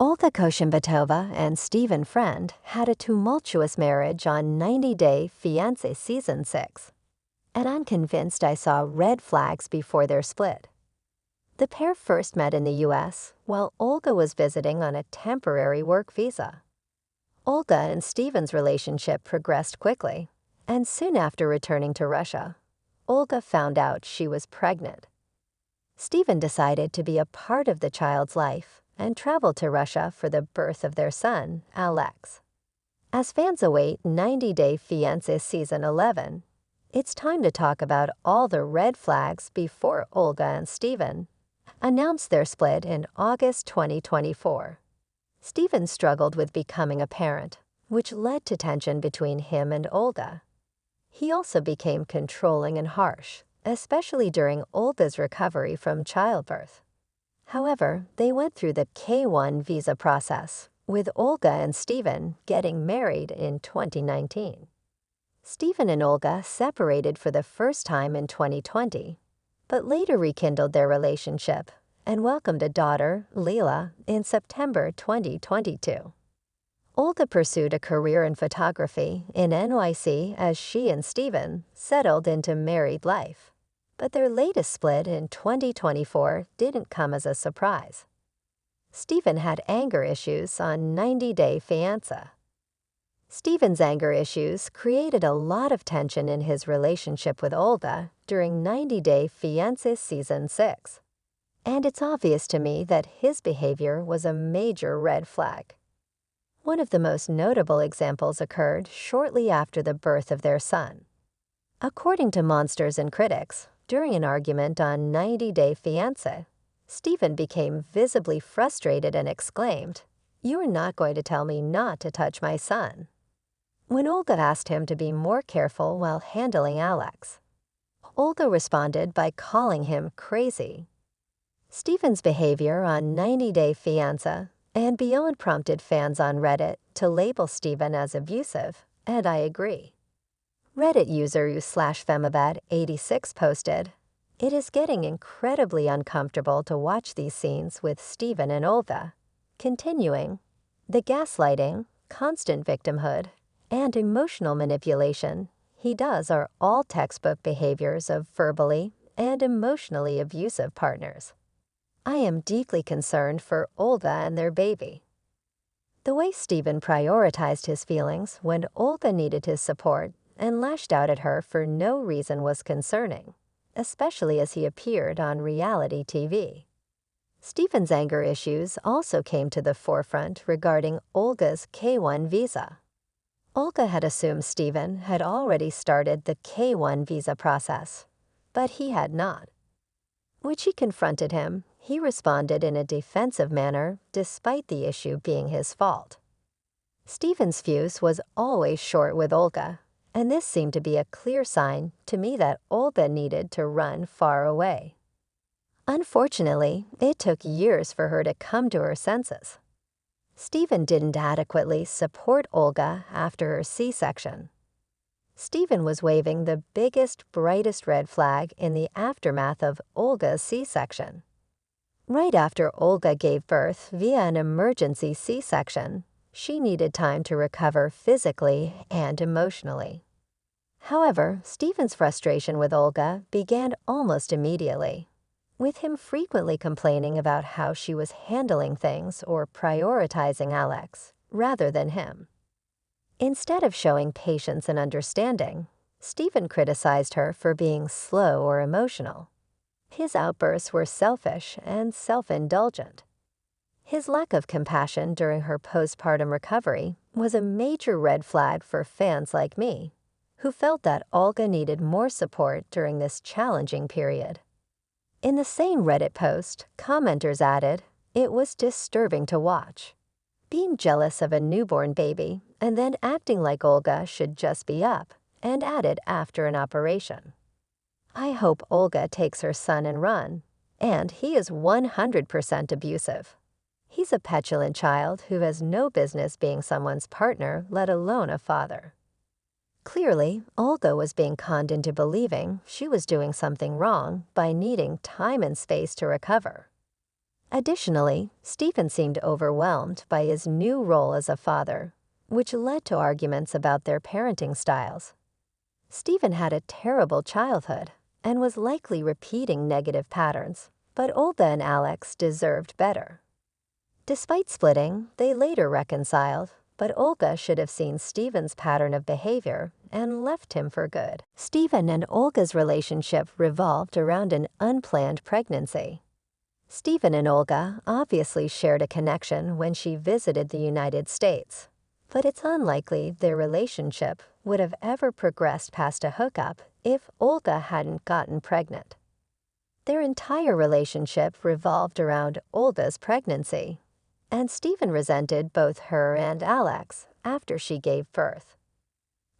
Olga Koshimbatova and Stephen Friend had a tumultuous marriage on 90 Day Fiancé Season 6, and I'm convinced I saw red flags before their split. The pair first met in the U.S. while Olga was visiting on a temporary work visa. Olga and Stephen's relationship progressed quickly, and soon after returning to Russia, Olga found out she was pregnant. Stephen decided to be a part of the child's life and traveled to Russia for the birth of their son, Alex. As fans await 90 Day Fiancé Season 11, it's time to talk about all the red flags before Olga and Stephen announced their split in August 2024. Stephen struggled with becoming a parent, which led to tension between him and Olga. He also became controlling and harsh, especially during Olga's recovery from childbirth. However, they went through the K-1 visa process, with Olga and Stephen getting married in 2019. Stephen and Olga separated for the first time in 2020, but later rekindled their relationship and welcomed a daughter, Leela, in September 2022. Olga pursued a career in photography in NYC as she and Stephen settled into married life. But their latest split in 2024 didn't come as a surprise. Stephen had anger issues on 90 Day Fiancé. Stephen's anger issues created a lot of tension in his relationship with Olga during 90 Day Fiancé Season 6. And it's obvious to me that his behavior was a major red flag. One of the most notable examples occurred shortly after the birth of their son. According to Monsters and Critics, during an argument on 90 Day Fiancé, Stephen became visibly frustrated and exclaimed, "You are not going to tell me not to touch my son." When Olga asked him to be more careful while handling Alex, Olga responded by calling him crazy. Stephen's behavior on 90 Day Fiancé and beyond prompted fans on Reddit to label Stephen as abusive, and I agree. Reddit user /Femabad86 posted, "It is getting incredibly uncomfortable to watch these scenes with Stephen and Olga," continuing, "The gaslighting, constant victimhood, and emotional manipulation he does are all textbook behaviors of verbally and emotionally abusive partners. I am deeply concerned for Olga and their baby." The way Stephen prioritized his feelings when Olga needed his support and lashed out at her for no reason was concerning, especially as he appeared on reality TV. Stephen's anger issues also came to the forefront regarding Olga's K-1 visa. Olga had assumed Stephen had already started the K-1 visa process, but he had not. When she confronted him, he responded in a defensive manner despite the issue being his fault. Stephen's fuse was always short with Olga, and this seemed to be a clear sign to me that Olga needed to run far away. Unfortunately, it took years for her to come to her senses. Stephen didn't adequately support Olga after her C-section. Stephen was waving the biggest, brightest red flag in the aftermath of Olga's C-section. Right after Olga gave birth via an emergency C-section, she needed time to recover physically and emotionally. However, Stephen's frustration with Olga began almost immediately, with him frequently complaining about how she was handling things or prioritizing Alex rather than him. Instead of showing patience and understanding, Stephen criticized her for being slow or emotional. His outbursts were selfish and self-indulgent. His lack of compassion during her postpartum recovery was a major red flag for fans like me, who felt that Olga needed more support during this challenging period. In the same Reddit post, commenters added, "It was disturbing to watch. Being jealous of a newborn baby and then acting like Olga should just be up," and added after an operation. "I hope Olga takes her son and run, and he is 100% abusive. He's a petulant child who has no business being someone's partner, let alone a father." Clearly, Olga was being conned into believing she was doing something wrong by needing time and space to recover. Additionally, Stephen seemed overwhelmed by his new role as a father, which led to arguments about their parenting styles. Stephen had a terrible childhood and was likely repeating negative patterns, but Olga and Alex deserved better. Despite splitting, they later reconciled, but Olga should have seen Stephen's pattern of behavior and left him for good. Stephen and Olga's relationship revolved around an unplanned pregnancy. Stephen and Olga obviously shared a connection when she visited the United States, but it's unlikely their relationship would have ever progressed past a hookup if Olga hadn't gotten pregnant. Their entire relationship revolved around Olga's pregnancy, and Stephen resented both her and Alex after she gave birth.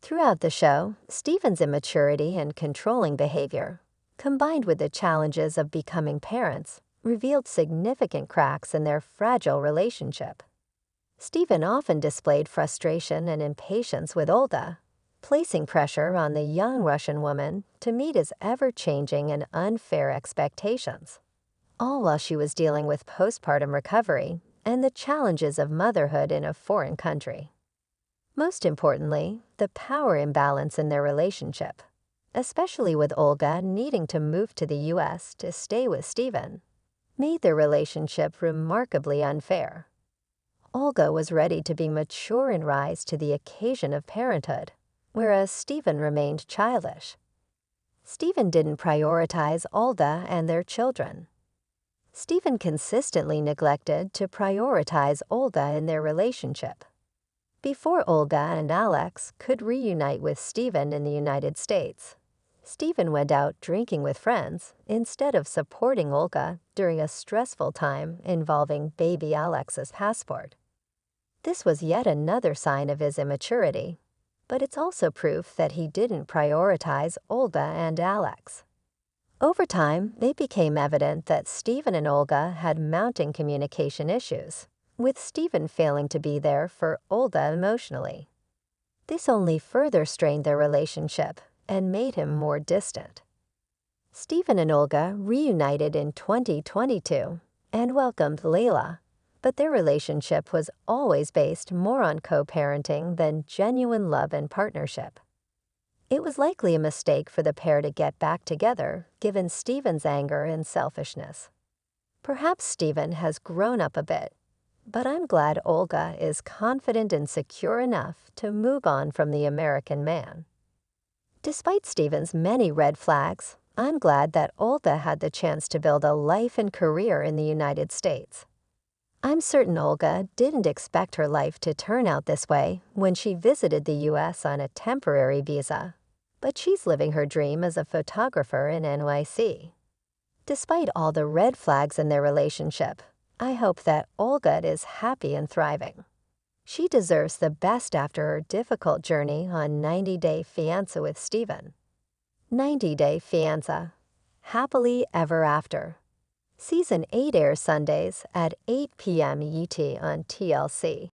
Throughout the show, Stephen's immaturity and controlling behavior, combined with the challenges of becoming parents, revealed significant cracks in their fragile relationship. Stephen often displayed frustration and impatience with Olga, placing pressure on the young Russian woman to meet his ever-changing and unfair expectations, all while she was dealing with postpartum recovery and the challenges of motherhood in a foreign country. Most importantly, the power imbalance in their relationship, especially with Olga needing to move to the U.S. to stay with Stephen, made their relationship remarkably unfair. Olga was ready to be mature and rise to the occasion of parenthood, whereas Stephen remained childish. Stephen didn't prioritize Olga and their children. Stephen consistently neglected to prioritize Olga in their relationship. Before Olga and Alex could reunite with Stephen in the United States, Stephen went out drinking with friends instead of supporting Olga during a stressful time involving baby Alex's passport. This was yet another sign of his immaturity, but it's also proof that he didn't prioritize Olga and Alex. Over time, it became evident that Stephen and Olga had mounting communication issues, with Stephen failing to be there for Olga emotionally. This only further strained their relationship and made him more distant. Stephen and Olga reunited in 2022 and welcomed Layla, but their relationship was always based more on co-parenting than genuine love and partnership. It was likely a mistake for the pair to get back together, given Stephen's anger and selfishness. Perhaps Stephen has grown up a bit, but I'm glad Olga is confident and secure enough to move on from the American man. Despite Stephen's many red flags, I'm glad that Olga had the chance to build a life and career in the United States. I'm certain Olga didn't expect her life to turn out this way when she visited the U.S. on a temporary visa, but she's living her dream as a photographer in NYC. Despite all the red flags in their relationship, I hope that Olga is happy and thriving. She deserves the best after her difficult journey on 90-Day Fiancé with Stephen. 90-Day Fiancé. Happily Ever After. Season 8 airs Sundays at 8 p.m. ET on TLC.